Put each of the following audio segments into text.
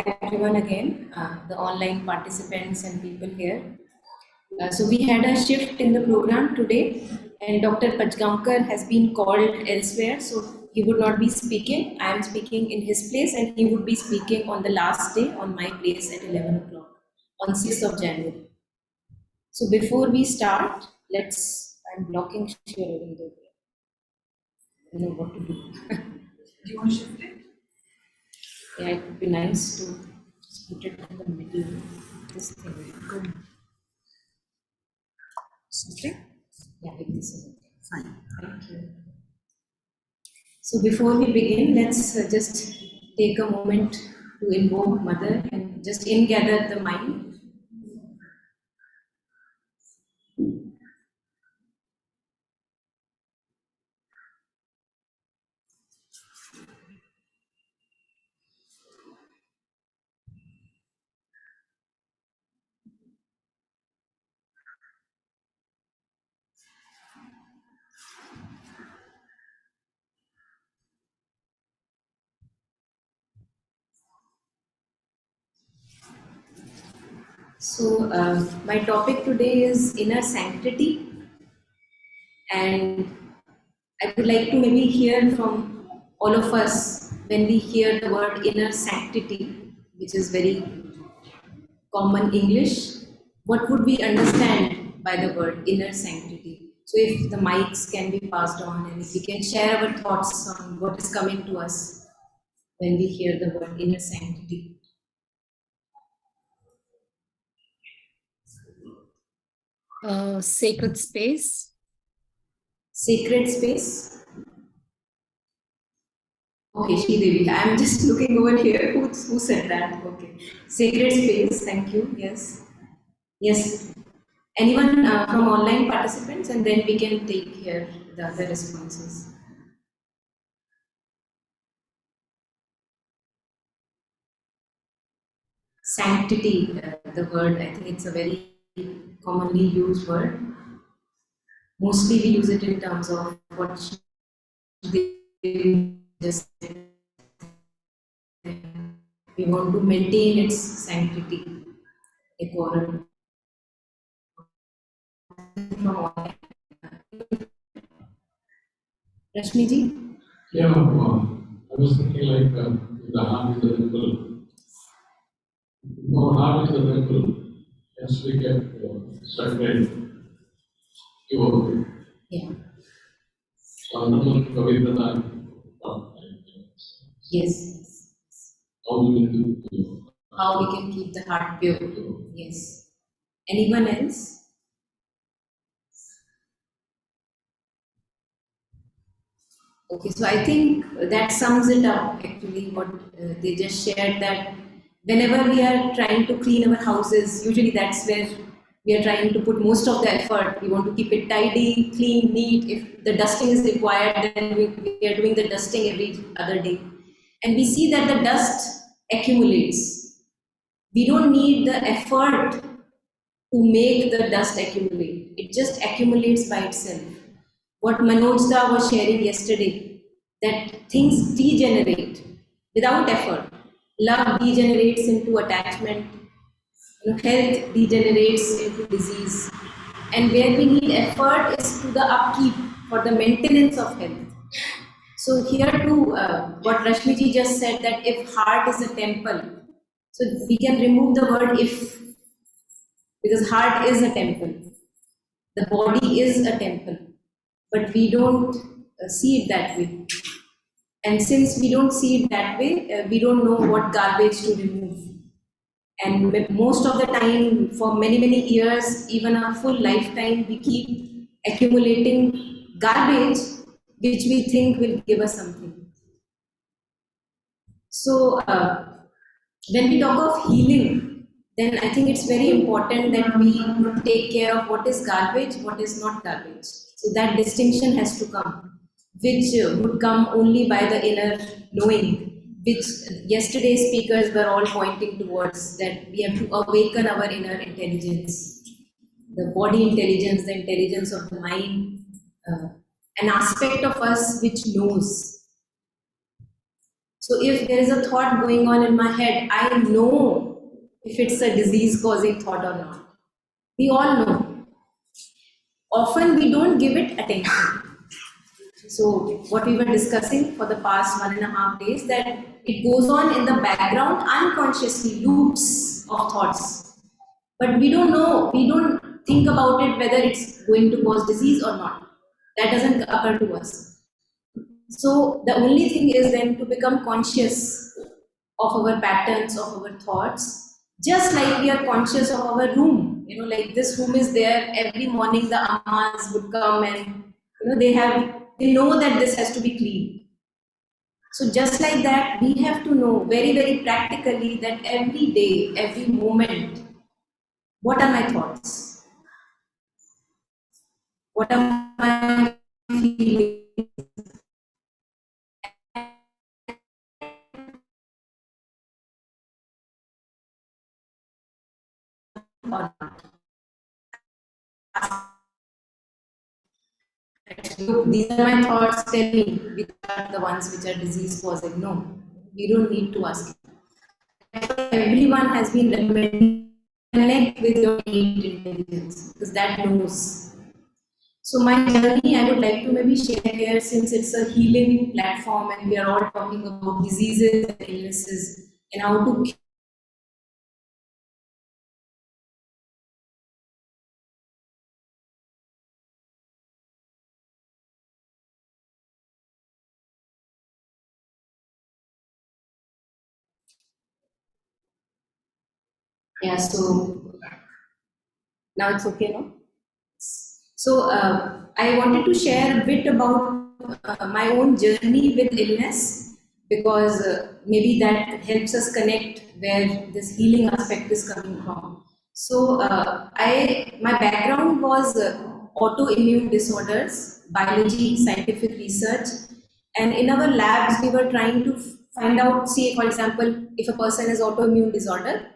everyone again, the online participants and people here. So we had a shift in the program today, and Dr. Pachgaonkar has been called elsewhere, so he would not be speaking. I am speaking in his place, and he would be speaking on the last day on my place at 11 o'clock on 6th of January. So before we start, I'm blocking share Aurobindo. I don't know what to do. Do you want to shift it? Yeah, it would be nice to just put it in the middle. This thing. Good. Okay. Yeah, like this is okay. Fine. Thank you. So before we begin, let's just take a moment to invoke Mother and just in-gather the mind. So my topic today is inner sanctity, and I would like to maybe hear from all of us when we hear the word inner sanctity, which is very common English, what would we understand by the word inner sanctity? So if the mics can be passed on and if we can share our thoughts on what is coming to us when we hear the word inner sanctity. Sacred space. Sacred space. Okay, Sridevi, I'm just looking over here. Who said that? Okay. Sacred space, thank you. Yes. Yes. Anyone from online participants, and then we can take here the other responses. Sanctity, the word, I think it's a very commonly used word. Mostly we use it in terms of what they just said. We want to maintain its sanctity, decorum. Rashmi ji? Yeah, I was thinking like the heart is the temple. No, heart is the temple. Yes, we get stagnant. Yeah. Yes. How do we do? How we can keep the heart pure. Yes. Anyone else? Okay, so I think that sums it up actually what they just shared, that whenever we are trying to clean our houses, usually that's where we are trying to put most of the effort. We want to keep it tidy, clean, neat. If the dusting is required, then we are doing the dusting every other day. And we see that the dust accumulates. We don't need the effort to make the dust accumulate. It just accumulates by itself. What Manojda was sharing yesterday, that things degenerate without effort. Love degenerates into attachment, health degenerates into disease. And where we need effort is to the upkeep for the maintenance of health. So here too, what Rashmiji just said, that if heart is a temple, so we can remove the word if, because heart is a temple. The body is a temple, but we don't see it that way. And since we don't see it that way, we don't know what garbage to remove. And most of the time, for many, many years, even a full lifetime, we keep accumulating garbage which we think will give us something. So, when we talk of healing, then I think it's very important that we take care of what is garbage, what is not garbage. So that distinction has to come, which would come only by the inner knowing, which yesterday's speakers were all pointing towards, that we have to awaken our inner intelligence, the body intelligence, the intelligence of the mind, an aspect of us which knows. So if there is a thought going on in my head, I know if it's a disease causing thought or not. We all know. Often we don't give it attention. So what we were discussing for the past 1.5 days, that it goes on in the background unconsciously, loops of thoughts. But we don't know, we don't think about it whether it's going to cause disease or not. That doesn't occur to us. So the only thing is then to become conscious of our patterns, of our thoughts, just like we are conscious of our room. Like this room is there, every morning the ammas would come and they know that this has to be clean. So just like that, we have to know very, very practically that every day, every moment, what are my thoughts? What am I feeling? Or not? Look, these are my thoughts, tell me which are the ones which are disease causing. No, we don't need to ask. Everyone has been recommended connect with your innate intelligence because that knows. So my journey I would like to maybe share here, since it's a healing platform and we are all talking about diseases and illnesses and how to so now it's okay, no? So I wanted to share a bit about my own journey with illness, because maybe that helps us connect where this healing aspect is coming from. So my background was autoimmune disorders, biology, scientific research, and in our labs we were trying to find out, say for example, if a person has autoimmune disorder,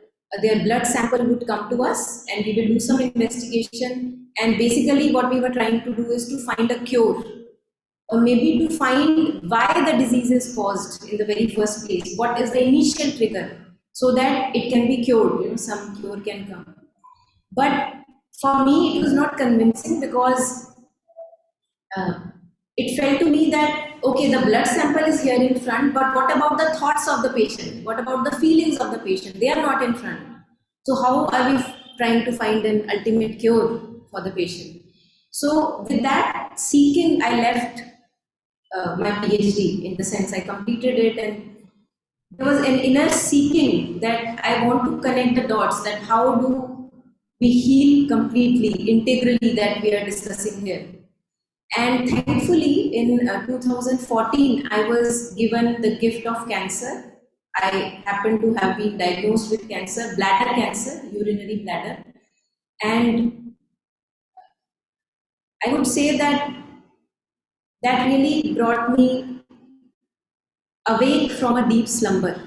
their blood sample would come to us and we will do some investigation, and basically what we were trying to do is to find a cure, or maybe to find why the disease is caused in the very first place, what is the initial trigger, so that it can be cured, some cure can come. But for me it was not convincing, because uh, it felt to me that, okay, the blood sample is here in front, but what about the thoughts of the patient? What about the feelings of the patient? They are not in front. So how are we trying to find an ultimate cure for the patient? So with that seeking, I left my PhD, in the sense I completed it, and there was an inner seeking that I want to connect the dots, that how do we heal completely, integrally, that we are discussing here. And thankfully, in 2014, I was given the gift of cancer. I happened to have been diagnosed with cancer, bladder cancer, urinary bladder. And I would say that that really brought me awake from a deep slumber.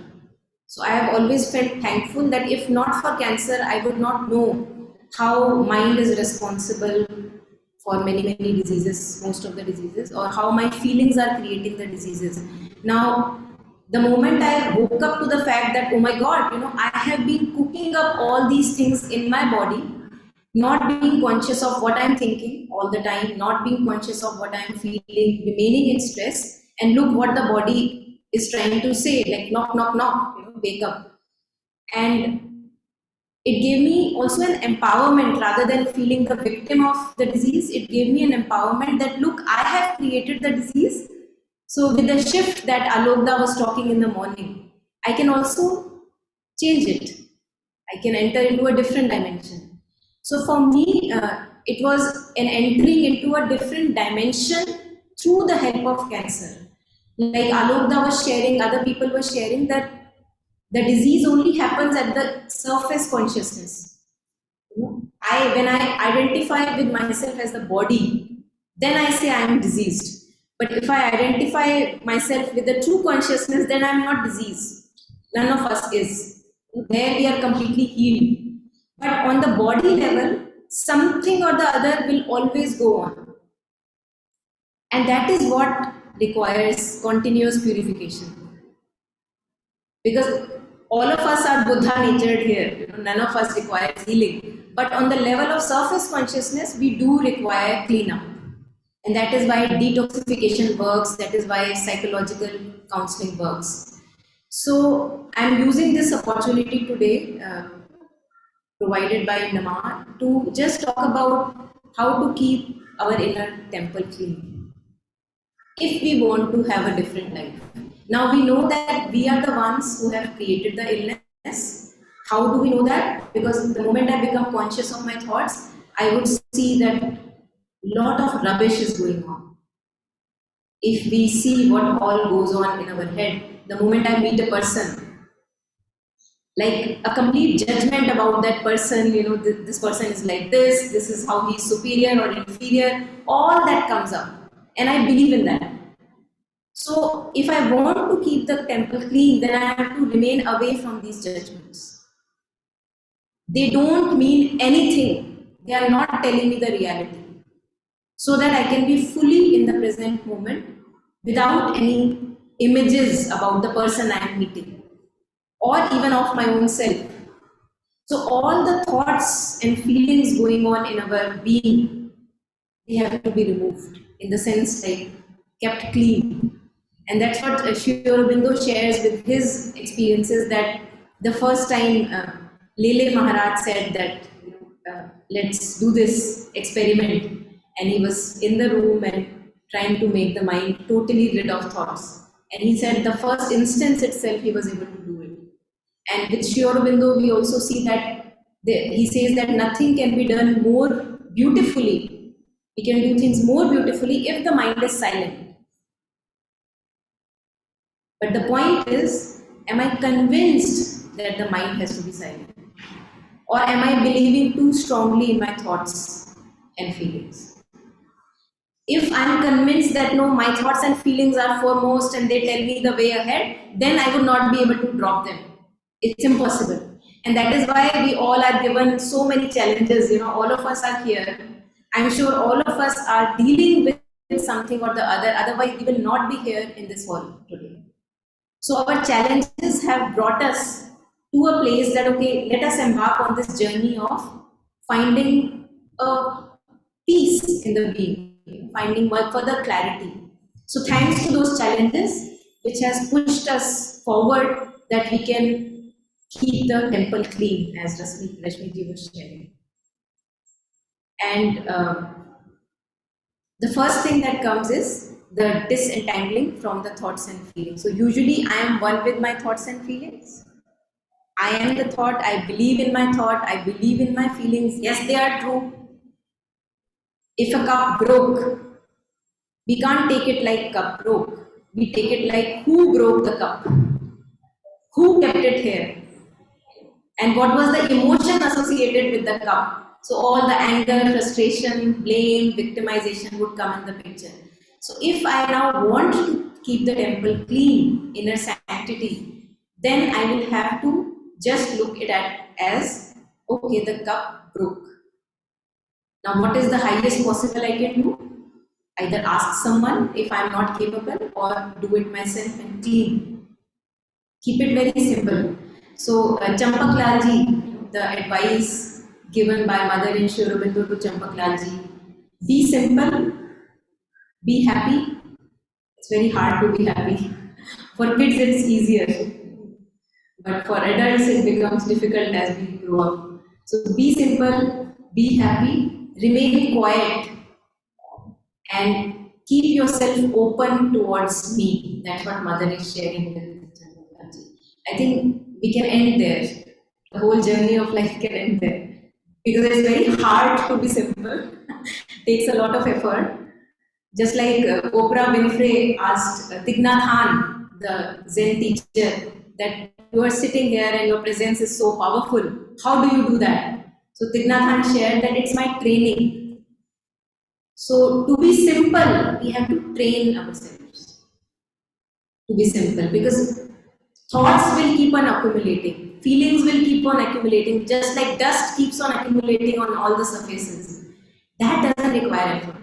So I have always felt thankful that if not for cancer, I would not know how mind is responsible for many, many diseases, most of the diseases, or how my feelings are creating the diseases. Now, the moment I woke up to the fact that, oh my God, I have been cooking up all these things in my body, not being conscious of what I'm thinking all the time, not being conscious of what I'm feeling, remaining in stress, and look what the body is trying to say, like knock, knock, knock, wake up. And it gave me also an empowerment, rather than feeling the victim of the disease. It gave me an empowerment that, look, I have created the disease. So with the shift that Alokda was talking in the morning, I can also change it. I can enter into a different dimension. So for me, it was an entering into a different dimension through the help of cancer. Like Alokda was sharing, other people were sharing that the disease only happens at the surface consciousness. When I identify with myself as the body, then I say I am diseased. But if I identify myself with the true consciousness, then I am not diseased. None of us is. There we are completely healed. But on the body level, something or the other will always go on. And that is what requires continuous purification. Because all of us are Buddha natured here, none of us requires healing. But on the level of surface consciousness, we do require cleanup. And that is why detoxification works, that is why psychological counseling works. So I'm using this opportunity today, provided by NAMAH, to just talk about how to keep our inner temple clean if we want to have a different life. Now we know that we are the ones who have created the illness. How do we know that? Because the moment I become conscious of my thoughts, I would see that a lot of rubbish is going on. If we see what all goes on in our head, the moment I meet a person, like a complete judgment about that person, this person is like this is how he's superior or inferior, all that comes up. And I believe in that. So if I want to keep the temple clean, then I have to remain away from these judgments. They don't mean anything. They are not telling me the reality. So that I can be fully in the present moment without any images about the person I am meeting or even of my own self. So all the thoughts and feelings going on in our being, they have to be removed, in the sense like kept clean. And that's what Aurobindo shares with his experiences, that the first time Lele Maharaj said that let's do this experiment, and he was in the room and trying to make the mind totally rid of thoughts. And he said the first instance itself he was able to do it. And with Sri Aurobindo, we also see that he says that nothing can be done more beautifully. We can do things more beautifully if the mind is silent. But the point is, am I convinced that the mind has to be silent? Or am I believing too strongly in my thoughts and feelings? If I'm convinced that no, my thoughts and feelings are foremost and they tell me the way ahead, then I would not be able to drop them. It's impossible. And that is why we all are given so many challenges. All of us are here. I'm sure all of us are dealing with something or the other. Otherwise, we will not be here in this hall today. So our challenges have brought us to a place that, okay, let us embark on this journey of finding a peace in the being, finding further clarity. So thanks to those challenges, which has pushed us forward, that we can keep the temple clean, as Rashmi was sharing. And the first thing that comes is the disentangling from the thoughts and feelings. So usually I am one with my thoughts and feelings. I am the thought, I believe in my thought, I believe in my feelings. Yes, they are true. If a cup broke, we can't take it like cup broke. We take it like who broke the cup? Who kept it here? And what was the emotion associated with the cup? So all the anger, frustration, blame, victimization would come in the picture. So if I now want to keep the temple clean, inner sanctity, then I will have to just look at it as, okay, the cup broke. Now what is the highest possible I can do? Either ask someone if I am not capable, or do it myself and clean. Keep it very simple. So Champaklaji, the advice given by Mother in Sri Aurobindo to Champaklaji, be simple, be happy. It's very hard to be happy. For kids it's easier, but for adults it becomes difficult as we grow up. So be simple, be happy, remain quiet, and keep yourself open towards me. That's what Mother is sharing with Champaklaji. I think we can end there. The whole journey of life can end there. Because it's very hard to be simple. Takes a lot of effort. Just like Oprah Winfrey asked Thich Nhat Hanh, the Zen teacher, that you are sitting here and your presence is so powerful. How do you do that? So Thich Nhat Hanh shared that it's my training. So to be simple, we have to train ourselves to be simple, because thoughts will keep on accumulating, feelings will keep on accumulating, just like dust keeps on accumulating on all the surfaces. That doesn't require effort.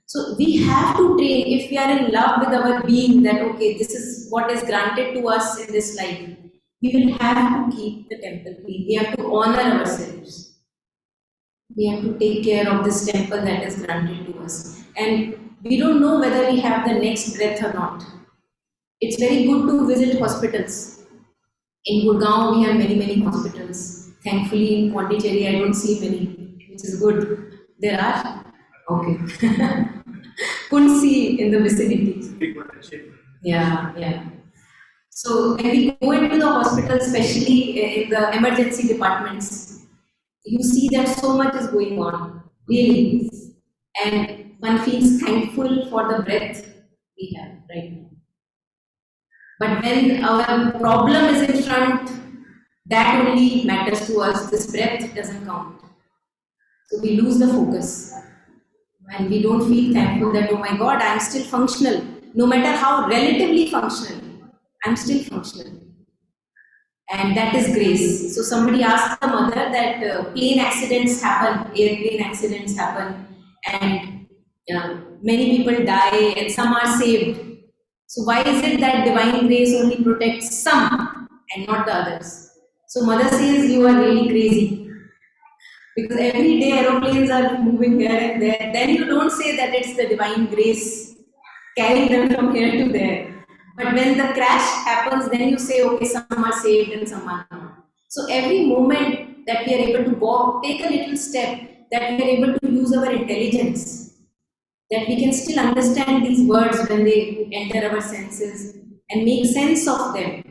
So we have to train, if we are in love with our being, that okay, this is what is granted to us in this life. we will have to keep the temple clean. We have to honor ourselves. We have to take care of this temple that is granted to us. And we don't know whether we have the next breath or not. It's very good to visit hospitals. In Gurgaon, we have many hospitals. Thankfully, in Pondicherry, I don't see many, which is good. There are? Okay. Couldn't see in the vicinity. Yeah. So when we go into the hospital, especially in the emergency departments, you see that so much is going on, really. And one feels thankful for the breath we have right now. But when our problem is in front, that only matters to us. This breath doesn't count. So we lose the focus. And we don't feel thankful that, oh my God, I'm still functional. No matter how relatively functional, I'm still functional. And that is grace. So somebody asked the mother that plane accidents happen, airplane accidents happen, and many people die and some are saved. So why is it that divine grace only protects some and not the others? So mother says you are really crazy. Because every day aeroplanes are moving here and there. Then you don't say that it's the divine grace carrying them from here to there. But when the crash happens, then you say, okay, some are saved and some are not. So every moment that we are able to walk, take a little step, that we are able to use our intelligence, that we can still understand these words when they enter our senses and make sense of them.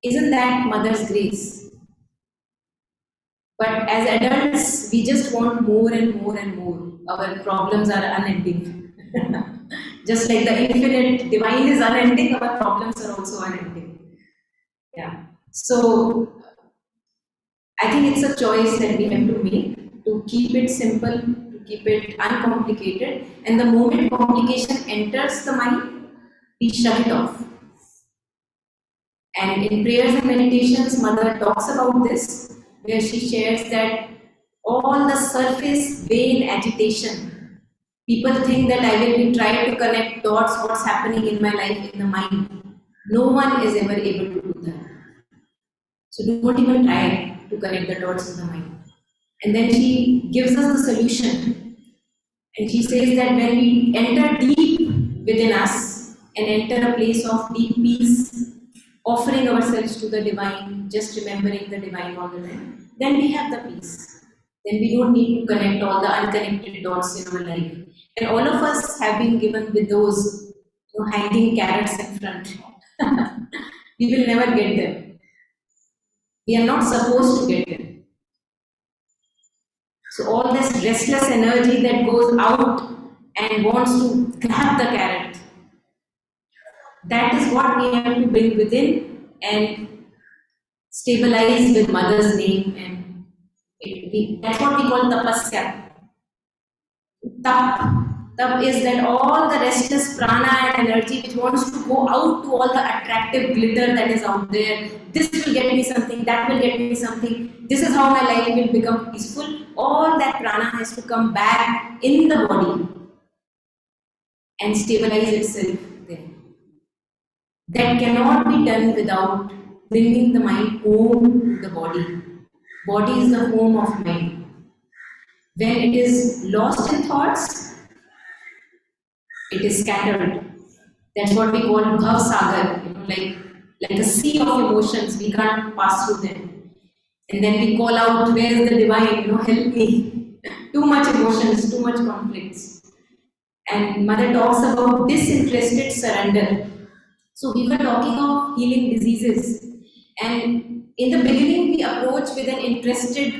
Isn't that Mother's grace? But as adults, we just want more and more and more. Our problems are unending. Just like the infinite divine is unending, our problems are also unending. Yeah. So I think it's a choice that we have to make to keep it simple, to keep it uncomplicated. And the moment complication enters the mind, we shut it off. And in prayers and meditations, Mother talks about this, where she shares that all the surface vain agitation, people think that I will be trying to connect dots, what's happening in my life in the mind. No one is ever able to do that. So don't even try to connect the dots in the mind. And then she gives us the solution. And she says that when we enter deep within us and enter a place of deep peace, offering ourselves to the divine, just remembering the divine all the time, then we have the peace. Then we don't need to connect all the unconnected dots in our life. And all of us have been given with those hanging carrots in front. We will never get them. We are not supposed to get them. So all this restless energy that goes out and wants to grab the carrot, that is what we have to bring within and stabilize with Mother's name, and that's what we call tapasya. Tap is that all the restless prana and energy which wants to go out to all the attractive glitter that is out there. This will get me something, that will get me something. This is how my life will become peaceful. All that prana has to come back in the body and stabilize itself there. That cannot be done without bringing the mind home to the body. Body is the home of mind. When it is lost in thoughts, it is scattered. That's what we call bhav sagar, like a sea of emotions, we can't pass through them. And then we call out, where is the divine, help me. Too much emotions, too much conflicts. And Mother talks about disinterested surrender. So we were talking of healing diseases. And in the beginning, we approach with an interested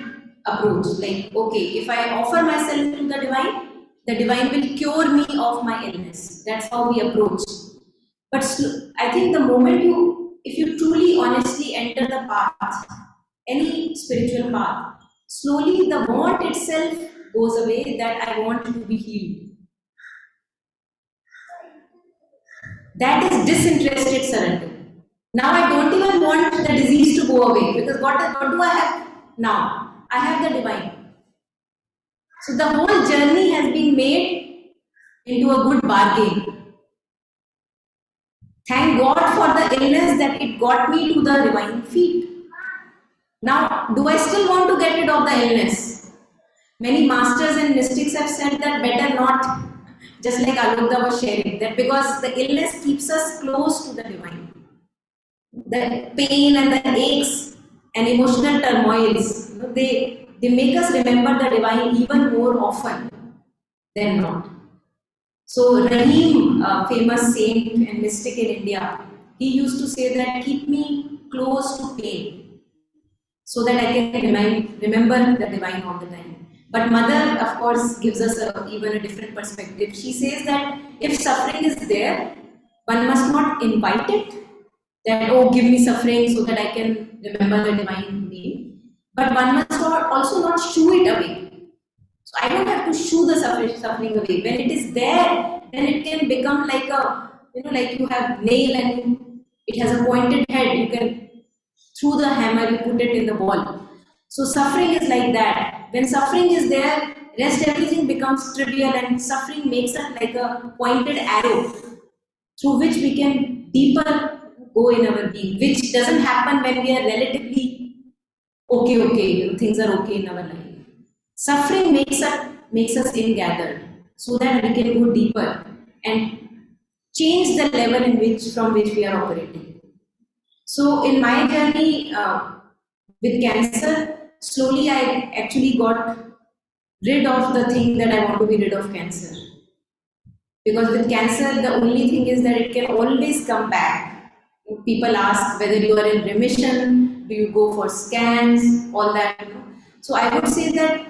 approach. Like, okay, if I offer myself to the divine will cure me of my illness. That's how we approach. But I think the moment if you truly, honestly enter the path, any spiritual path, slowly the want itself goes away that I want to be healed. That is disinterested surrender. Now I don't even want the disease to go away, because what do I have now? I have the divine. So the whole journey has been made into a good bargain. Thank God for the illness that it got me to the divine feet. Now, do I still want to get rid of the illness? Many masters and mystics have said that better not, just like Alokda was sharing, that because the illness keeps us close to the divine. The pain and the aches and emotional turmoils, they make us remember the divine even more often than not. So Rahim, a famous saint and mystic in India, he used to say that keep me close to pain so that I can remember the divine all the time. But Mother, of course, gives us even a different perspective. She says that if suffering is there, one must not invite it, that, oh, give me suffering so that I can remember the divine name. But one must also not shoo it away. So I don't have to shoo the suffering away. When it is there, then it can become like like you have nail and it has a pointed head. You can, through the hammer, you put it in the wall. So suffering is like that. When suffering is there, rest everything becomes trivial and suffering makes it like a pointed arrow through which we can deeper go in our being, which doesn't happen when we are relatively okay, things are okay in our life. Suffering makes us ingathered so that we can go deeper and change the level from which we are operating. So in my journey with cancer, slowly I actually got rid of the thing that I want to be rid of cancer. Because with cancer, the only thing is that it can always come back. People ask whether you are in remission, do you go for scans, all that. So I would say that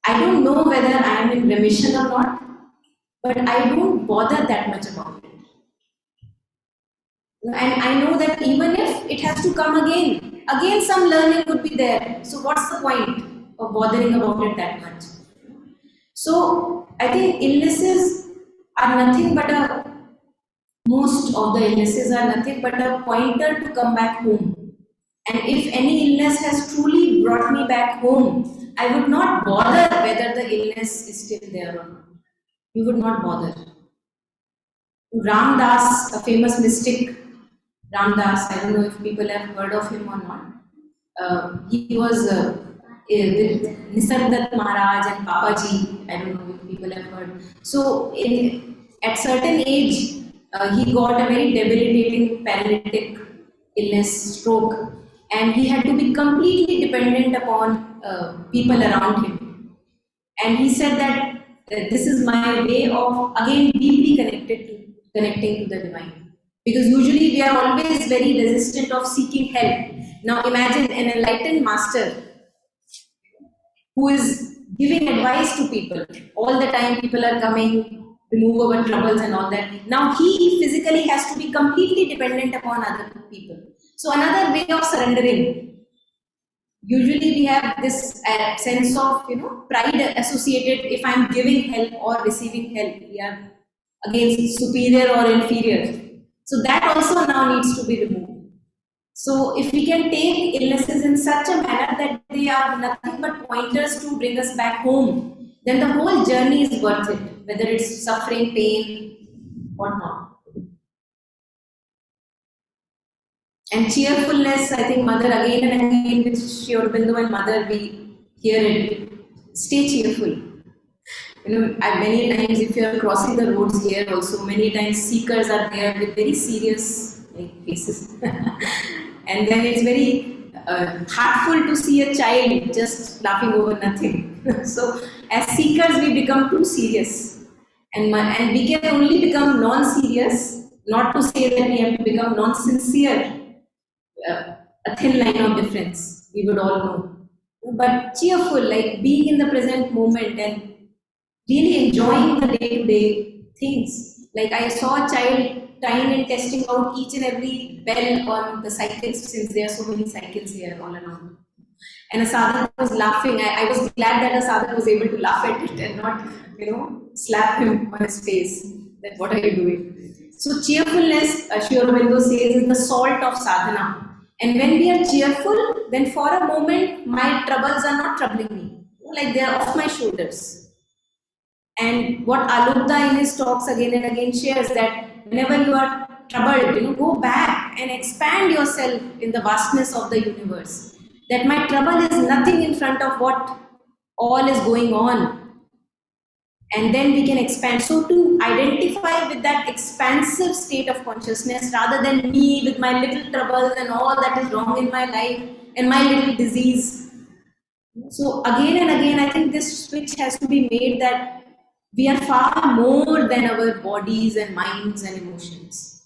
I don't know whether I am in remission or not, but I don't bother that much about it. And I know that even if it has to come again some learning would be there. So what's the point of bothering about it that much? So I think illnesses are nothing but most of the illnesses are nothing but a pointer to come back home. And if any illness has truly brought me back home, I would not bother whether the illness is still there or not. We would not bother. Ram Das, a famous mystic, Ram Das, I don't know if people have heard of him or not. He was with Nisargadatta Maharaj and Papaji, I don't know if people have heard. So at certain age, he got a very debilitating paralytic illness, stroke, and he had to be completely dependent upon people around him. And he said that this is my way of again deeply connecting to the divine. Because usually we are always very resistant of seeking help. Now imagine an enlightened master who is giving advice to people. All the time people are coming, remove our troubles and all that. Now he physically has to be completely dependent upon other people. So another way of surrendering. Usually we have this sense of pride associated. If I'm giving help or receiving help, we are against superior or inferior. So that also now needs to be removed. So if we can take illnesses in such a manner that they are nothing but pointers to bring us back home, then the whole journey is worth it, whether it's suffering, pain, or not. And cheerfulness, I think Mother again and again with Sri Aurobindo and Mother, we hear it. Stay cheerful. Many times if you are crossing the roads here also, many times seekers are there with very serious faces. And then it's very heartful to see a child just laughing over nothing. So as seekers we become too serious. And we can only become non-serious, not to say that we have to become non-sincere. A thin line of difference, we would all know. But cheerful, like being in the present moment and really enjoying the day-to-day things. Like I saw a child trying and testing out each and every bell on the cycles, since there are so many cycles here all around. And a sadhak was laughing. I was glad that a sadhak was able to laugh at it and not, slap him on his face. That what are you doing? So cheerfulness, Sri Aurobindo says, is the salt of sadhana. And when we are cheerful, then for a moment my troubles are not troubling me. Like they are off my shoulders. And what Alokda in his talks again and again shares, that whenever you are troubled, go back and expand yourself in the vastness of the universe. That my trouble is nothing in front of what all is going on. And then we can expand. So to identify with that expansive state of consciousness rather than me with my little troubles and all that is wrong in my life and my little disease. So again and again, I think this switch has to be made that we are far more than our bodies and minds and emotions.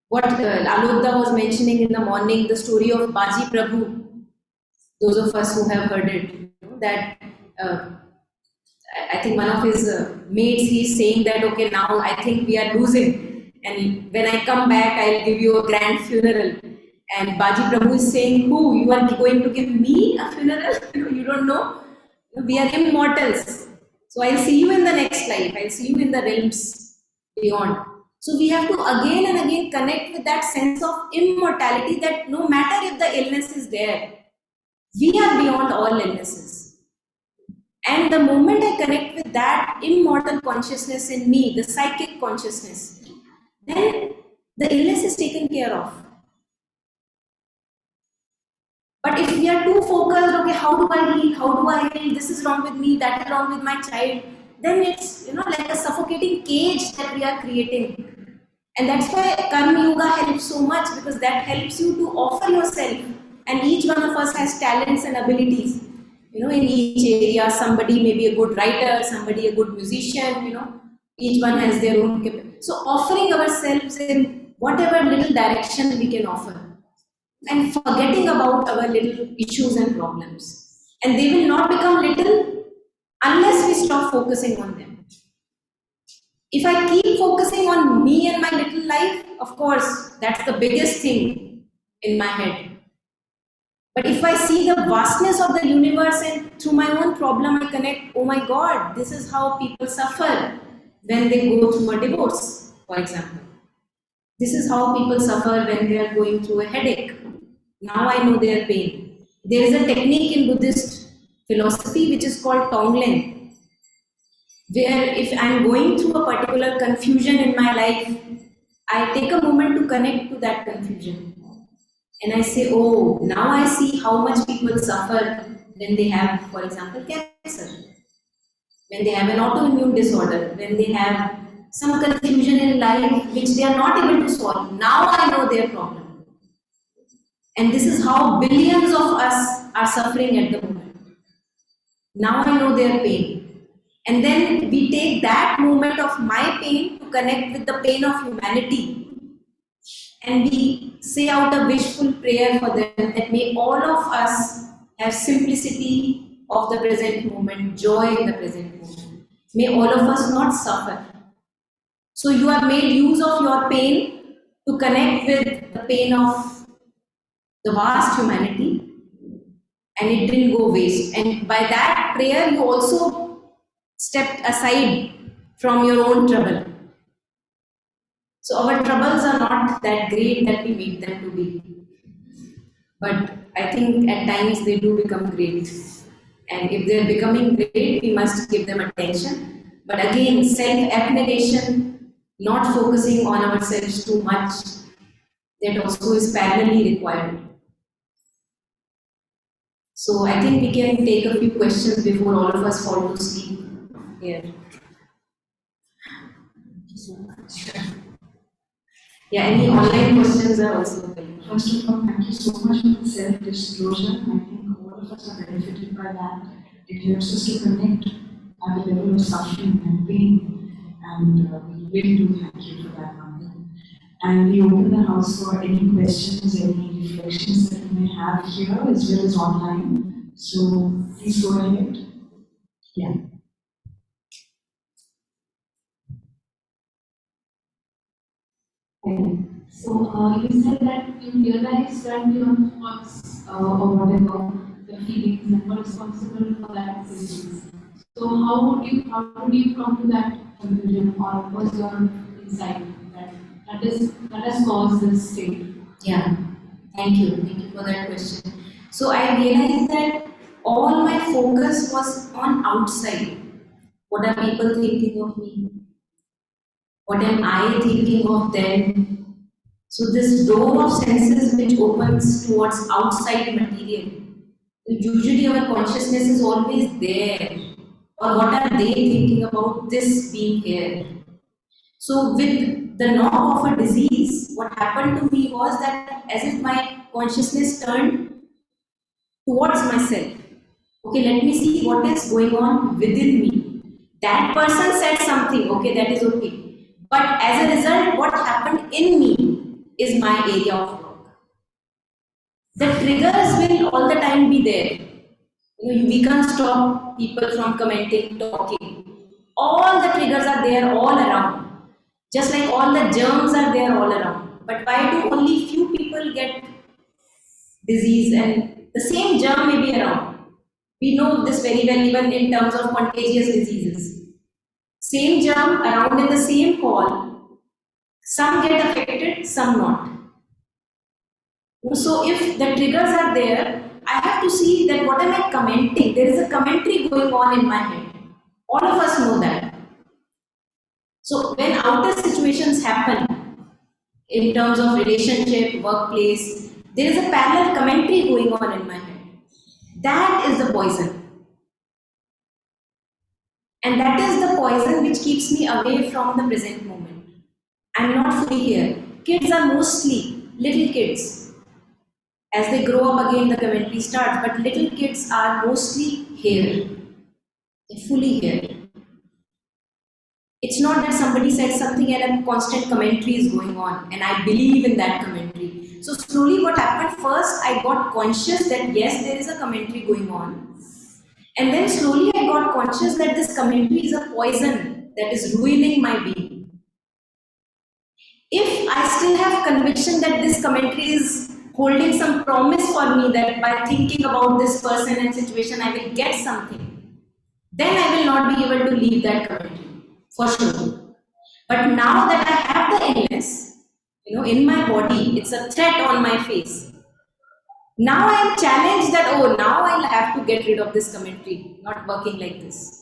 What Alokda was mentioning in the morning, the story of Baji Prabhu, those of us who have heard it, that I think one of his mates, he's saying that, okay, now I think we are losing. And when I come back, I'll give you a grand funeral. And Baji Prabhu is saying, who? You are going to give me a funeral? You don't know? We are immortals. So I'll see you in the next life. I'll see you in the realms beyond. So we have to again and again connect with that sense of immortality, that no matter if the illness is there, we are beyond all illnesses. And the moment I connect with that immortal consciousness in me, the psychic consciousness, then the illness is taken care of. But if we are too focused, okay, how do I heal? How do I heal? This is wrong with me, that is wrong with my child, then it's like a suffocating cage that we are creating. And that's why Karma Yoga helps so much, because that helps you to offer yourself. And each one of us has talents and abilities. In each area, somebody may be a good writer, somebody a good musician, each one has their own capacity. So offering ourselves in whatever little direction we can offer, and forgetting about our little issues and problems. And they will not become little unless we stop focusing on them. If I keep focusing on me and my little life, of course, that's the biggest thing in my head. But if I see the vastness of the universe and through my own problem I connect, oh my God, this is how people suffer when they go through a divorce, for example. This is how people suffer when they are going through a headache. Now I know their pain. There is a technique in Buddhist philosophy which is called Tonglen, where if I am going through a particular confusion in my life, I take a moment to connect to that confusion. And I say, oh, now I see how much people suffer when they have, for example, cancer, when they have an autoimmune disorder, when they have some confusion in life which they are not able to solve. Now I know their problem. And this is how billions of us are suffering at the moment. Now I know their pain. And then we take that moment of my pain to connect with the pain of humanity. And we say out a wishful prayer for them that may all of us have simplicity of the present moment, joy in the present moment. May all of us not suffer. So you have made use of your pain to connect with the pain of the vast humanity, and it didn't go waste. And by that prayer, you also stepped aside from your own trouble. So our troubles are not that great that we make them to be. But I think at times they do become great. And if they're becoming great, we must give them attention. But again, self-abnegation, not focusing on ourselves too much, that also is parallelly required. So I think we can take a few questions before all of us fall to sleep here. Thank you so much. Yeah, any online questions are also available. First of all, thank you so much for the self-disclosure. I think all of us are benefited by that. It helps us to connect at the level of suffering and pain. And we really do thank you for that, Mother. And we open the house for any questions, any reflections that you may have here as well as online. So please go ahead. Yeah. So you said that you realize that your thoughts or whatever the feelings are not responsible for that activities. So how would you come to that conclusion, or what's your insight that has caused this state? Yeah, thank you for that question. So I realized that all my focus was on outside. What are people thinking of me? What am I thinking of them? So this door of senses which opens towards outside material, usually our consciousness is always there. Or what are they thinking about this being here? So with the knock of a disease, what happened to me was that as if my consciousness turned towards myself. Okay, let me see what is going on within me. That person said something, okay, that is okay. But as a result, what happened in me is my area of work. The triggers will all the time be there. We can't stop people from commenting, talking. All the triggers are there all around. Just like all the germs are there all around. But why do only few people get disease and the same germ may be around? We know this very well even in terms of contagious diseases. Same germ around in the same hall, some get affected, some not. So if the triggers are there, I have to see that what am I commenting? There is a commentary going on in my head. All of us know that. So when outer situations happen, in terms of relationship, workplace, there is a parallel commentary going on in my head. That is the poison. And that is the poison which keeps me away from the present moment. I'm not fully here. Kids are mostly little kids. As they grow up again, the commentary starts, but little kids are mostly here. They're fully here. It's not that somebody said something and a constant commentary is going on, and I believe in that commentary. So slowly what happened, first I got conscious that yes, there is a commentary going on. And then slowly I got conscious that this commentary is a poison that is ruining my being. If I still have conviction that this commentary is holding some promise for me that by thinking about this person and situation I will get something, then I will not be able to leave that commentary, for sure. But now that I have the illness, in my body, it's a threat on my face. Now I am challenged that, oh, now I'll have to get rid of this commentary, not working like this.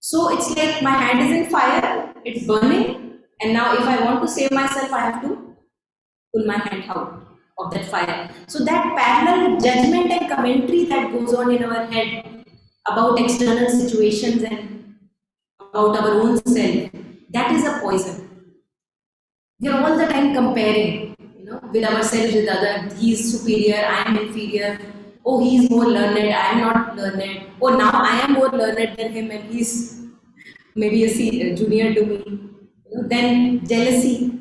So it's like my hand is in fire, it's burning, and now if I want to save myself, I have to pull my hand out of that fire. So that parallel judgment and commentary that goes on in our head about external situations and about our own self, that is a poison. We are all the time comparing, with ourselves with others. He is superior, I am inferior. Oh, he is more learned, I am not learned. Oh, now I am more learned than him and he is maybe a junior to me. Then jealousy.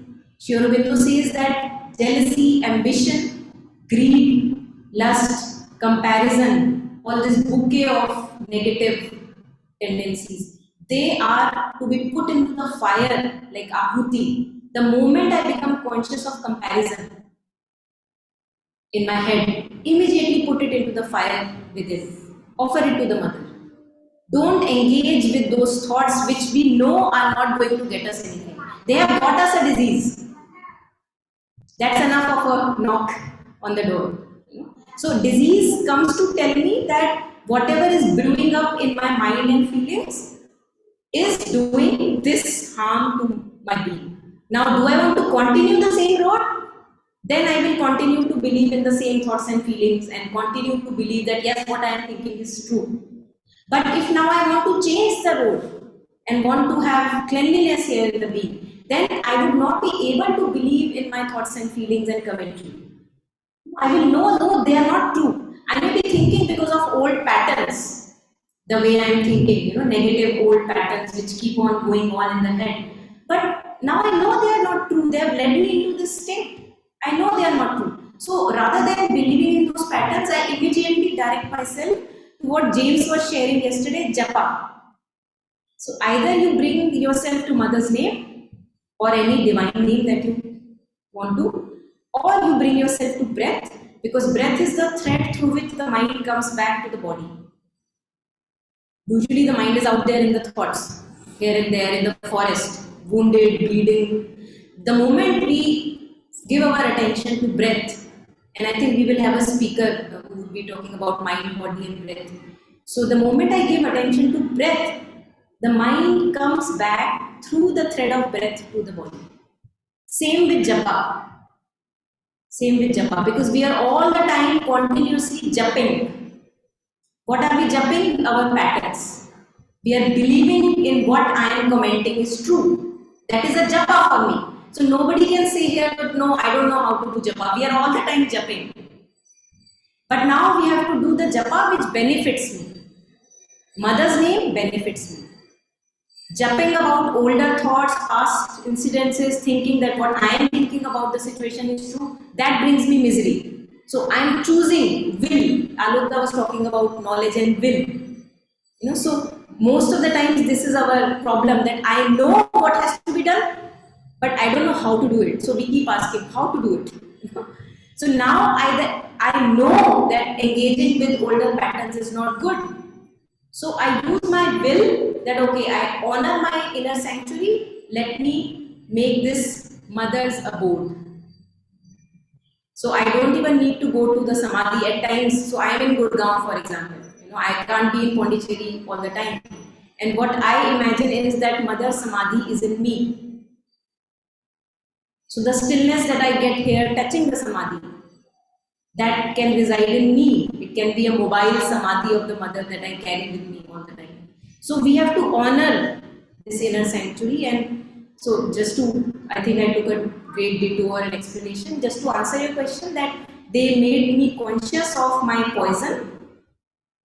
Aurobindo says that jealousy, ambition, greed, lust, comparison, all this bouquet of negative tendencies, they are to be put into the fire like ahuti. The moment I become conscious of comparison in my head, immediately put it into the fire within. Offer it to the mother. Don't engage with those thoughts which we know are not going to get us anything. They have got us a disease. That's enough of a knock on the door. So disease comes to tell me that whatever is brewing up in my mind and feelings is doing this harm to my being. Now, do I want to continue the same road? Then I will continue to believe in the same thoughts and feelings and continue to believe that yes, what I am thinking is true. But if now I want to change the road and want to have cleanliness here in the being, then I would not be able to believe in my thoughts and feelings and commentary. I will know, no, they are not true. I may be thinking because of old patterns, the way I am thinking, negative old patterns which keep on going on in the head. But now I know they are not true. They have led me into this state. I know they are not true. So rather than believing in those patterns, I immediately direct myself to what James was sharing yesterday, japa. So either you bring yourself to mother's name or any divine name that you want to, or you bring yourself to breath, because breath is the thread through which the mind comes back to the body. Usually the mind is out there in the thoughts, here and there in the forest, wounded, bleeding. The moment we give our attention to breath, and I think we will have a speaker who will be talking about mind, body and breath. So the moment I give attention to breath, the mind comes back through the thread of breath to the body. Same with japa. Same with japa, because we are all the time continuously jumping. What are we jumping? Our patterns. We are believing in what I am commenting is true. That is a japa for me. So nobody can say here, but no, I don't know how to do japa. We are all the time jumping. But now we have to do the japa which benefits me. Mother's name benefits me. Jumping about older thoughts, past incidences, thinking that what I am thinking about the situation is true, that brings me misery. So I am choosing will. Alokda was talking about knowledge and will. So most of the times this is our problem, that I know what has to be done, but I don't know how to do it. So we keep asking how to do it. So now I know that engaging with older patterns is not good. So I use my will that, okay, I honor my inner sanctuary, let me make this mother's abode. So I don't even need to go to the samadhi at times. So I am in Gurgaon, for example. I can't be in Pondicherry all the time. And what I imagine is that mother samadhi is in me. So the stillness that I get here touching the samadhi, that can reside in me. It can be a mobile samadhi of the mother that I carry with me all the time. So we have to honor this inner sanctuary. And so I think I took a great detour and explanation just to answer your question, that they made me conscious of my poison,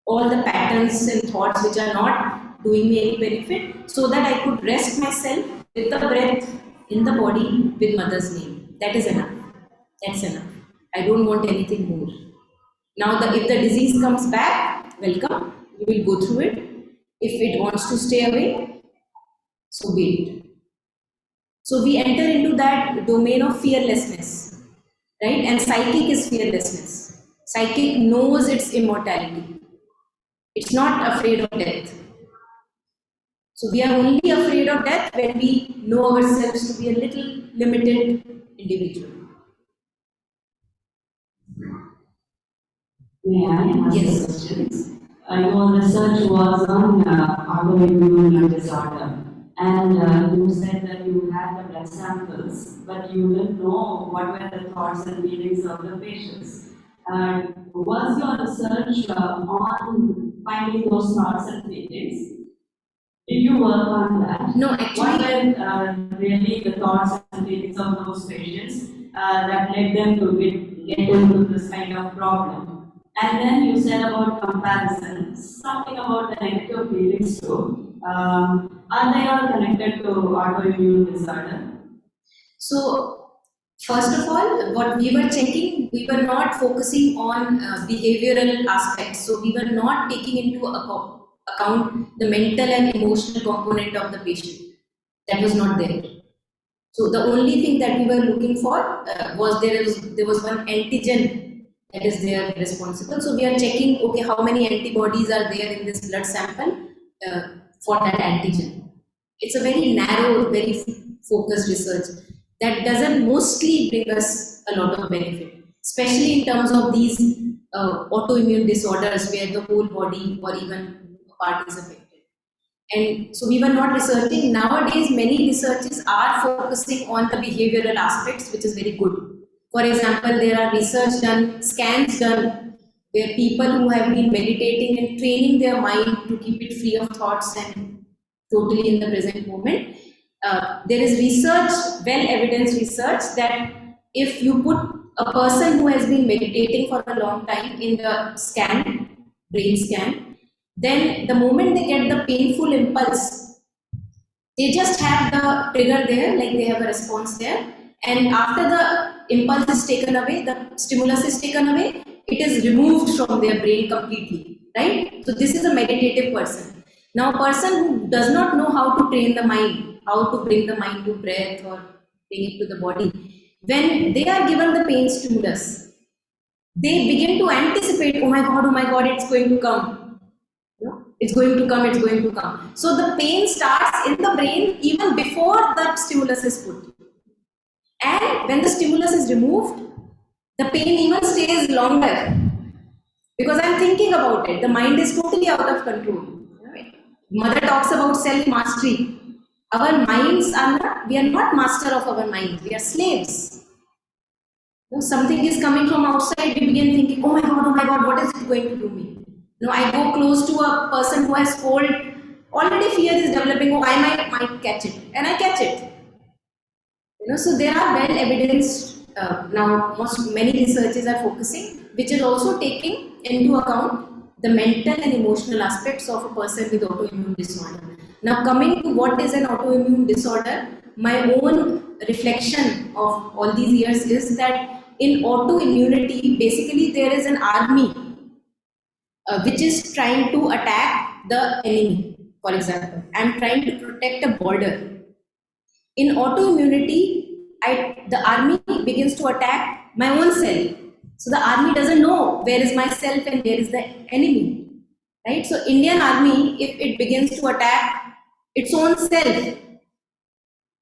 all the patterns and thoughts which are not doing me any benefit, so that I could rest myself with the breath in the body with mother's name. That is enough. That's enough. I don't want anything more. Now, if the disease comes back, welcome. We will go through it. If it wants to stay away, so be it. So we enter into that domain of fearlessness, right? And psychic is fearlessness. Psychic knows its immortality. It's not afraid of death. So we are only afraid of death when we know ourselves to be a little limited individual. May I ask Yes. a question? Your research was on autoimmune disorder, and you said that you had the blood samples, but you didn't know what were the thoughts and feelings of the patients. Was your research on finding those thoughts and feelings? Did you work on that? No, actually, What were really the thoughts and feelings of those patients that led them to get into this kind of problem? And then you said about comparison, something about the negative feelings too. Are they all connected to autoimmune disorder? So, first of all, what we were checking, we were not focusing on behavioral aspects. So, we were not taking into account the mental and emotional component of the patient. That was not there. So, the only thing that we were looking for was there was one antigen that is there responsible. So, we are checking, okay, how many antibodies are there in this blood sample for that antigen. It's a very narrow, very focused research that doesn't mostly bring us a lot of benefit, especially in terms of these autoimmune disorders where the whole body or even a part is affected. And so we were not researching. Nowadays, many researches are focusing on the behavioral aspects, which is very good. For example, there are research done, scans done, where people who have been meditating and training their mind to keep it free of thoughts and totally in the present moment. There is research, well-evidenced research, that if you put a person who has been meditating for a long time in the scan, brain scan, then the moment they get the painful impulse, they just have the trigger there, like they have a response there, and after the impulse is taken away, the stimulus is taken away, it is removed from their brain completely, right? So this is a meditative person. Now, a person who does not know how to train the mind, how to bring the mind to breath or bring it to the body, when they are given the pain stimulus, they begin to anticipate, oh my God, it's going to come. It's going to come, it's going to come. So the pain starts in the brain even before the stimulus is put. And when the stimulus is removed, the pain even stays longer. Because I'm thinking about it. The mind is totally out of control. Mother talks about self-mastery. Our minds are not, we are not master of our minds. We are slaves. Something is coming from outside, we begin thinking, oh my God, what is it going to do me? I go close to a person who has cold, already fear is developing, oh, I might catch it, and I catch it. So there are well evidenced, now many researchers are focusing, which is also taking into account the mental and emotional aspects of a person with autoimmune disorder. Now coming to what is an autoimmune disorder, my own reflection of all these years is that in autoimmunity, basically there is an army which is trying to attack the enemy. For example, I am trying to protect a border. In autoimmunity, the army begins to attack my own self. So the army doesn't know where is myself and where is the enemy. Right? So Indian army, if it begins to attack its own self,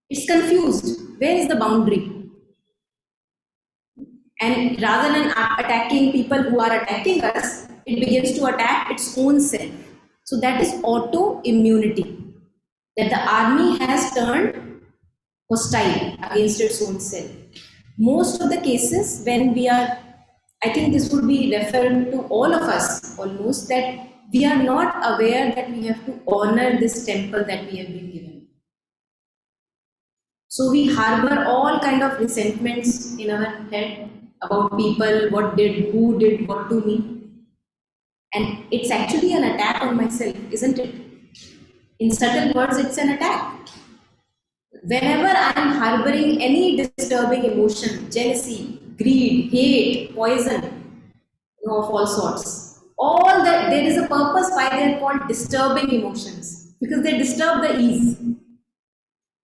it's confused. Where is the boundary? And rather than attacking people who are attacking us, it begins to attack its own self. So that is autoimmunity. That the army has turned hostile against its own self. Most of the cases when we are, I think this would be referred to all of us almost, that we are not aware that we have to honor this temple that we have been given. So we harbor all kind of resentments in our head about people, who did what to me. And it's actually an attack on myself, isn't it? In subtle words, it's an attack. Whenever I am harboring any disturbing emotion, jealousy, greed, hate, poison, of all sorts, all that, there is a purpose why they are called disturbing emotions, because they disturb the ease.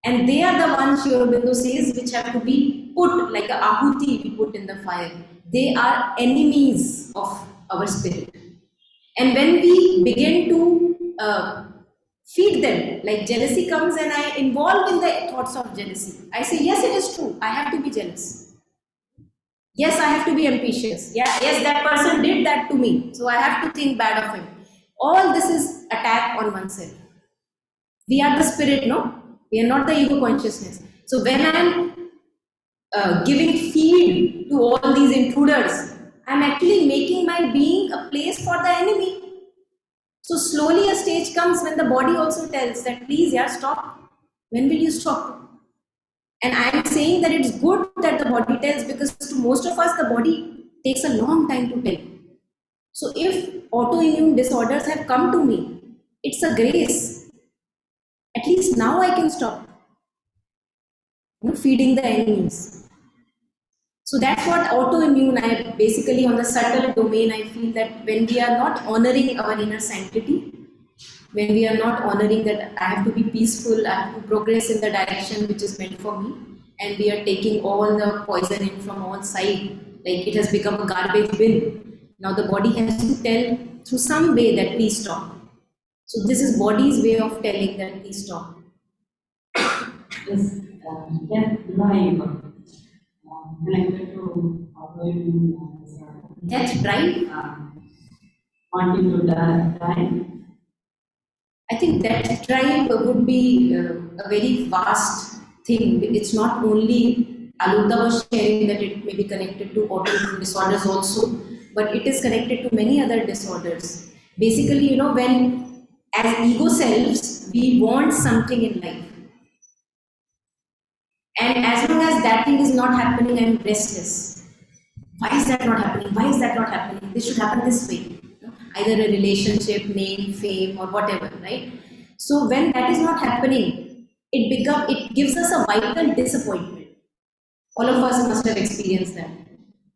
And they are the ones, Aurobindo says, which have to be put like a ahuti we put in the fire. They are enemies of our spirit. And when we begin to feed them, like jealousy comes and I involve in the thoughts of jealousy. I say, yes, it is true, I have to be jealous. Yes, I have to be ambitious. Yeah, yes, that person did that to me, so I have to think bad of him. All this is attack on oneself. We are the spirit, no? We are not the ego consciousness. So when I am giving feed to all these intruders, I am actually making my being a place for the enemy. So slowly a stage comes when the body also tells that, please, yeah, stop. When will you stop? And I am saying that it's good that the body tells, because to most of us, the body takes a long time to tell. So if autoimmune disorders have come to me, it's a grace. At least now I can stop feeding the enemies. So that's what autoimmune, I basically on the subtle domain, I feel that when we are not honoring our inner sanctity, when we are not honoring that I have to be peaceful, I have to progress in the direction which is meant for me, and we are taking all the poison in from all sides, like it has become a garbage bin. Now the body has to tell through some way that please stop. So this is body's way of telling that please stop. Yes, death drive connected to autoimmune disorder. Death drive? Wanting to die. I think that drive would be a very vast thing. It's not only, Alunda was sharing that it may be connected to autoimmune disorders also, but it is connected to many other disorders. Basically, when as ego selves, we want something in life. And as long as that thing is not happening, I'm restless. Why is that not happening? Why is that not happening? This should happen this way. Either a relationship, name, fame, or whatever, right? So when that is not happening, it gives us a vital disappointment. All of us must have experienced that.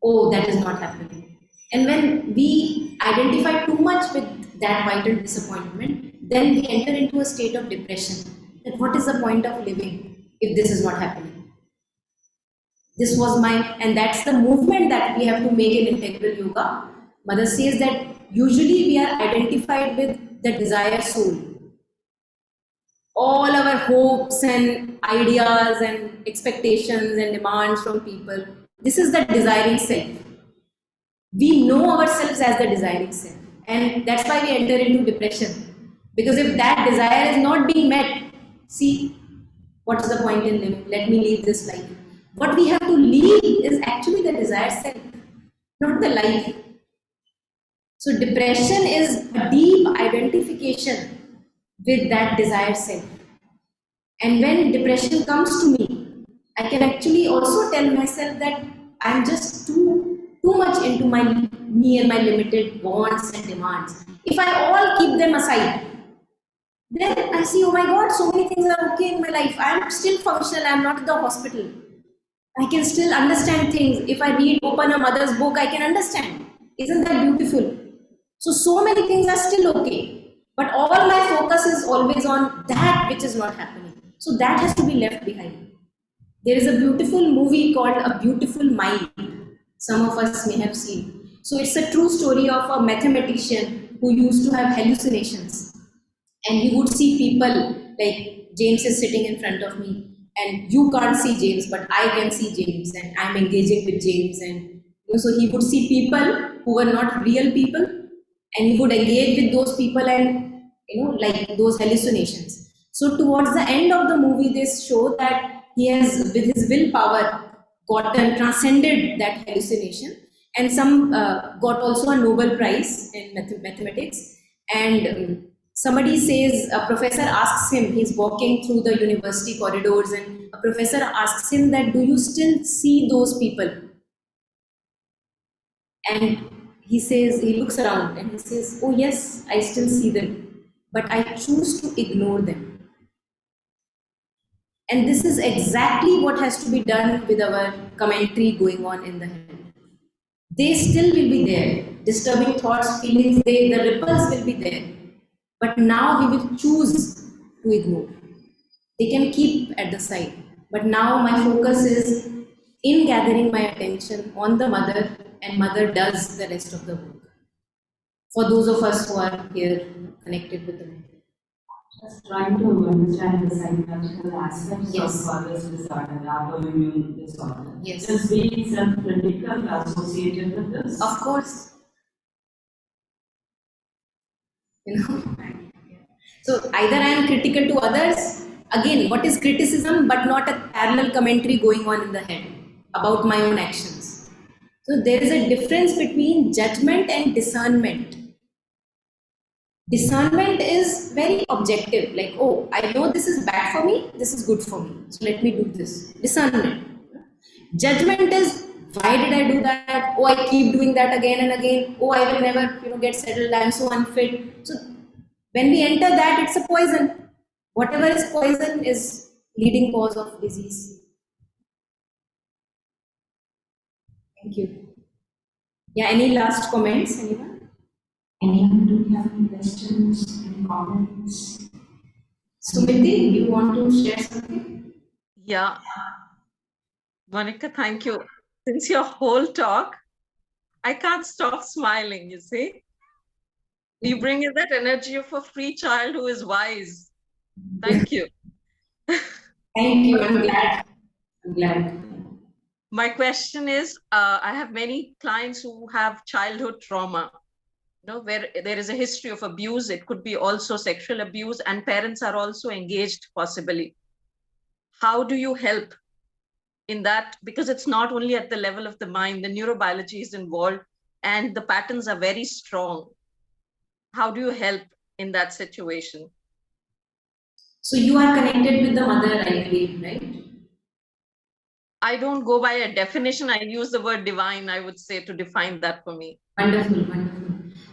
Oh, that is not happening. And when we identify too much with that vital disappointment, then we enter into a state of depression. That what is the point of living if this is not happening? This was and that's the movement that we have to make in integral yoga. Mother says that usually we are identified with the desire soul. All our hopes and ideas and expectations and demands from people, this is the desiring self. We know ourselves as the desiring self, and that's why we enter into depression. Because if that desire is not being met, see, what's the point in living? Let me leave this life. What we have to lead is actually the desired self, not the life. So depression is a deep identification with that desired self. And when depression comes to me, I can actually also tell myself that I'm just too much into me and my limited wants and demands. If I all keep them aside, then I see, oh my God, so many things are okay in my life. I'm still functional. I'm not at the hospital. I can still understand things. If I open a mother's book, I can understand. Isn't that beautiful? So many things are still okay. But all my focus is always on that which is not happening. So that has to be left behind. There is a beautiful movie called A Beautiful Mind. Some of us may have seen. So it's a true story of a mathematician who used to have hallucinations. And you would see people, like James is sitting in front of me, and you can't see James, but I can see James, and I'm engaging with James. And so he would see people who were not real people, and he would engage with those people, and like those hallucinations. So towards the end of the movie, they show that he has, with his willpower, transcended that hallucination, and some got also a Nobel Prize in mathematics. And somebody says, a professor asks him, he's walking through the university corridors, and a professor asks him that, do you still see those people? And he says, he looks around and he says, oh yes, I still see them, but I choose to ignore them. And this is exactly what has to be done with our commentary going on in the head. They still will be there. Disturbing thoughts, feelings, the ripples will be there. But now we will choose to ignore. They can keep at the side. But now my focus is in gathering my attention on the mother, and mother does the rest of the work. For those of us who are here connected with the mother. Just trying to understand the psychological aspects Yes. of mother's disorder, the autoimmune disorder. Yes. Just being self-critical associated with this. Of course. So either I am critical to others. Again, what is criticism but not a parallel commentary going on in the head about my own actions? So there is a difference between judgment and discernment. Discernment is very objective, like, oh, I know this is bad for me, this is good for me, so let me do this. Discernment. Judgment is, why did I do that? Oh, I keep doing that again and again. Oh, I will never, get settled. I am so unfit. So when we enter that, it's a poison. Whatever is poison is leading cause of disease. Thank you. Yeah, any last comments, anyone? Anyone, do you have any questions, any comments? Sumiti, you want to share something? Yeah. Monica, thank you. Since your whole talk, I can't stop smiling, you see. You bring in that energy of a free child who is wise. Thank you. Thank you, I'm glad. I'm glad. My question is, I have many clients who have childhood trauma, where there is a history of abuse. It could be also sexual abuse, and parents are also engaged possibly. How do you help in that? Because it's not only at the level of the mind, the neurobiology is involved and the patterns are very strong. How do you help in that situation? So you are connected with the mother, I believe, right? I don't go by a definition. I use the word divine, I would say, to define that for me. Wonderful, wonderful.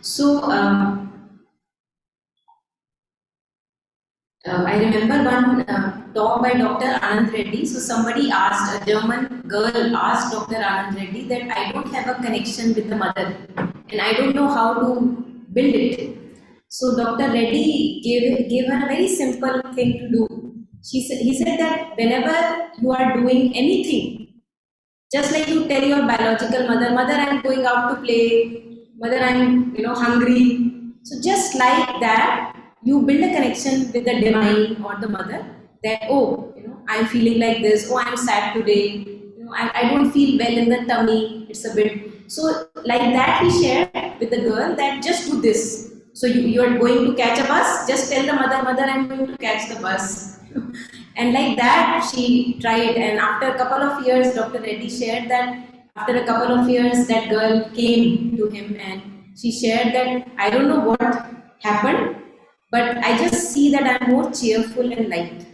So I remember one talk by Dr. Anand Reddy. So somebody asked, a German girl asked Dr. Anand Reddy that I don't have a connection with the mother and I don't know how to build it. So Dr. Reddy gave her a very simple thing to do. He said that whenever you are doing anything, just like you tell your biological mother, mother, I'm going out to play, mother, I'm hungry. So just like that, you build a connection with the divine or the mother that, oh, I'm feeling like this, oh, I'm sad today, I don't feel well in the tummy, it's a bit. So like that he shared with the girl that just do this. So you are going to catch a bus, just tell the mother, mother, I'm going to catch the bus. And like that, she tried. And after a couple of years, Dr. Reddy shared that after a couple of years, that girl came to him and she shared that I don't know what happened, but I just see that I'm more cheerful and light.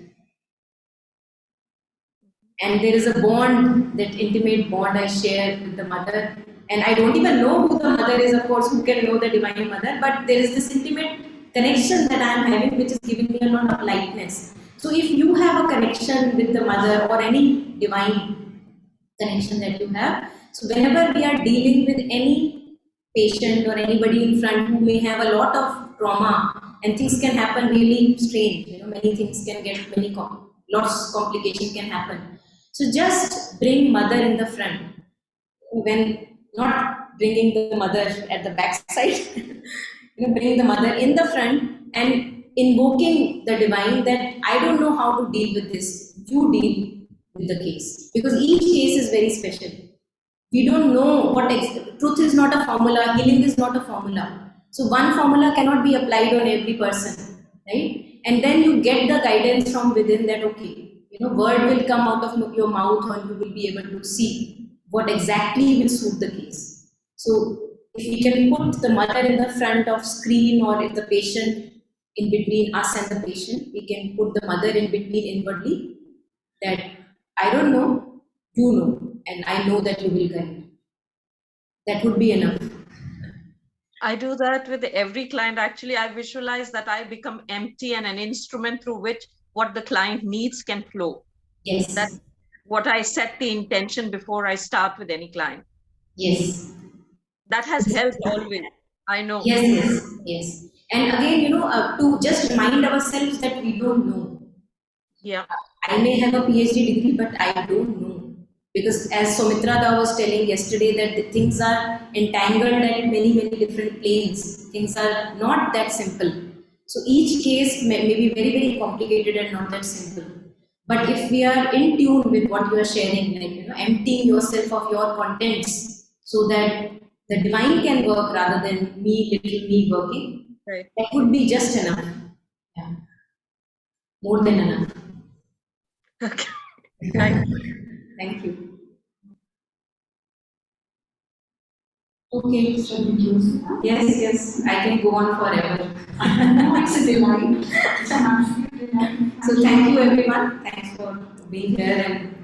And there is a bond, that intimate bond I share with the mother. And I don't even know who the mother is, of course, who can know the Divine Mother, but there is this intimate connection that I am having, which is giving me a lot of lightness. So if you have a connection with the mother or any divine connection that you have, so whenever we are dealing with any patient or anybody in front who may have a lot of trauma and things can happen really strange, many things can get lots of complication can happen. So just bring mother in the front, when not bringing the mother at the back side, bring the mother in the front and invoking the divine that I don't know how to deal with this, you deal with the case. Because each case is very special. We don't know truth is not a formula, healing is not a formula. So one formula cannot be applied on every person, right? And then you get the guidance from within that, okay, word will come out of your mouth and you will be able to see what exactly will suit the case. So if we can put the mother in the front of screen, or if the patient in between us and the patient, we can put the mother in between inwardly, that I don't know, you know, and I know that you will guide. That would be enough. I do that with every client. Actually, I visualize that I become empty and an instrument through which what the client needs can flow. Yes. That's what I set the intention before I start with any client. Yes. That has helped always. I know. Yes. And again, to just remind ourselves that we don't know. Yeah. I may have a PhD degree, but I don't know. Because as Soumitra Da was telling yesterday, that the things are entangled at many different planes. Things are not that simple. So each case may be very complicated and not that simple. But if we are in tune with what you are sharing, like emptying yourself of your contents, so that the divine can work rather than little me working, right, that would be just enough. Yeah. More than enough. Okay. Thank you. Okay. Shall we close it now? Yes, I can go on forever. It's a delight. It's an absolute delight. So thank you everyone. Thanks for being here and